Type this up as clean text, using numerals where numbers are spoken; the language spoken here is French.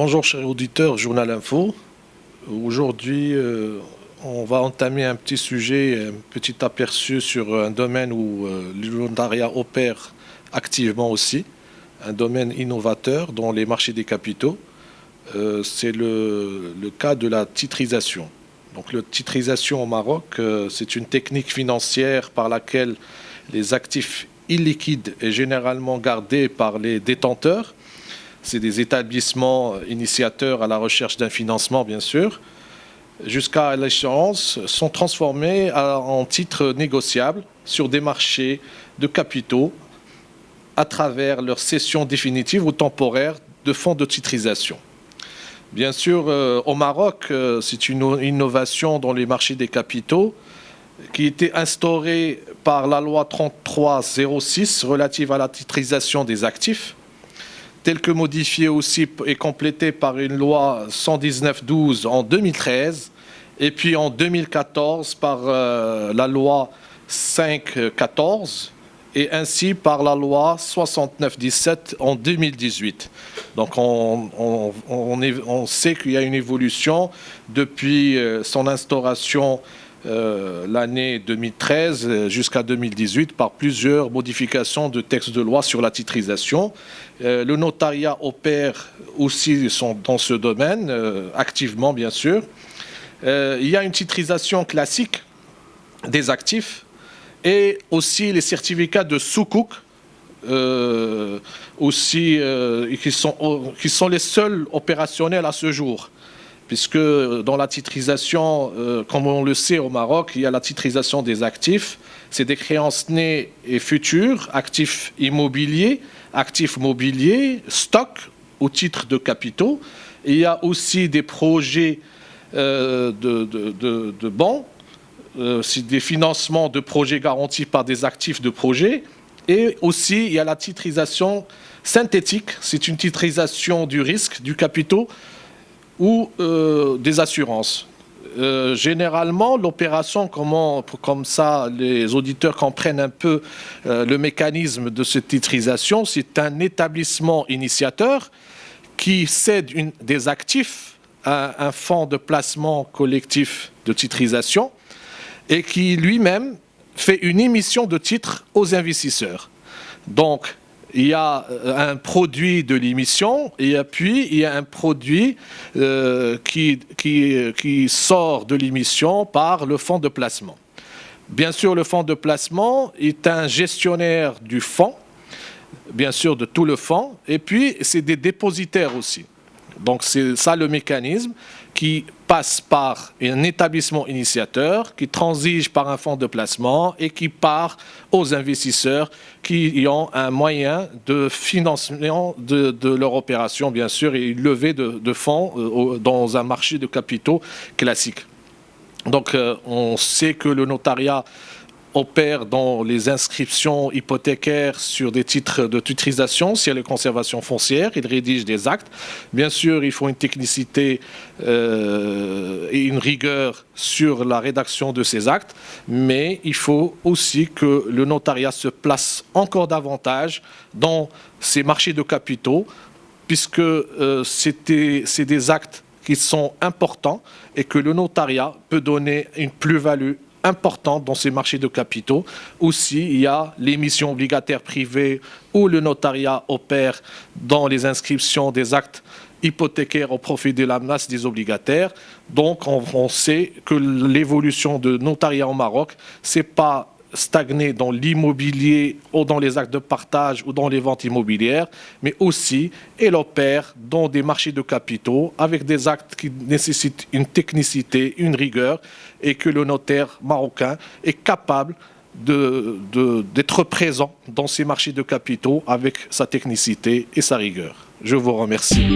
Bonjour chers auditeurs, Journal Info. Aujourd'hui, on va entamer un petit sujet, un petit aperçu sur un domaine où le volontariat opère activement aussi, un domaine innovateur dans les marchés des capitaux. C'est le cas de la titrisation. Donc, la titrisation au Maroc, c'est une technique financière par laquelle les actifs illiquides est généralement gardé par les détenteurs. C'est des établissements initiateurs à la recherche d'un financement, bien sûr, jusqu'à l'échéance, sont transformés en titres négociables sur des marchés de capitaux à travers leur cession définitive ou temporaire de fonds de titrisation. Bien sûr, au Maroc, c'est une innovation dans les marchés des capitaux qui a été instaurée par la loi 3306 relative à la titrisation des actifs, telle que modifiée aussi et complétée par une loi 119/12 en 2013, et puis en 2014 par la loi 5/14, et ainsi par la loi 69/17 en 2018. Donc on sait qu'il y a une évolution depuis son instauration l'année 2013 jusqu'à 2018 par plusieurs modifications de textes de loi sur la titrisation. Le notariat opère aussi dans ce domaine, activement bien sûr. Il y a une titrisation classique des actifs et aussi les certificats de soukouk, qui sont les seuls opérationnels à ce jour. Puisque dans la titrisation, comme on le sait au Maroc, il y a la titrisation des actifs. C'est des créances nées et futures, actifs immobiliers, actifs mobiliers, stocks au titre de capitaux. Et il y a aussi des projets de bons, des financements de projets garantis par des actifs de projets. Et aussi, il y a la titrisation synthétique. C'est une titrisation du risque, du capitaux, ou des assurances. Généralement, l'opération, comme ça les auditeurs comprennent un peu le mécanisme de cette titrisation, c'est un établissement initiateur qui cède des actifs à un fonds de placement collectif de titrisation et qui lui-même fait une émission de titres aux investisseurs. Donc, il y a un produit de l'émission et puis il y a un produit qui sort de l'émission par le fonds de placement. Bien sûr, le fonds de placement est un gestionnaire du fonds, bien sûr de tout le fonds, et puis c'est des dépositaires aussi. Donc c'est ça le mécanisme qui passe par un établissement initiateur, qui transige par un fonds de placement et qui part aux investisseurs qui ont un moyen de financement de leur opération, bien sûr, et une levée de fonds dans un marché de capitaux classique. Donc on sait que le notariat opère dans les inscriptions hypothécaires sur des titres de titrisation, s'il y a les conservations foncières, il rédige des actes. Bien sûr, il faut une technicité et une rigueur sur la rédaction de ces actes, mais il faut aussi que le notariat se place encore davantage dans ces marchés de capitaux, puisque c'est des actes qui sont importants et que le notariat peut donner une plus-value importante dans ces marchés de capitaux. Aussi, il y a l'émission obligataire privée où le notariat opère dans les inscriptions des actes hypothécaires au profit de la masse des obligataires. Donc, on sait que l'évolution de notariat au Maroc, c'est pas stagner dans l'immobilier ou dans les actes de partage ou dans les ventes immobilières, mais aussi elle opère dans des marchés de capitaux avec des actes qui nécessitent une technicité, une rigueur, et que le notaire marocain est capable d'être présent dans ces marchés de capitaux avec sa technicité et sa rigueur. Je vous remercie.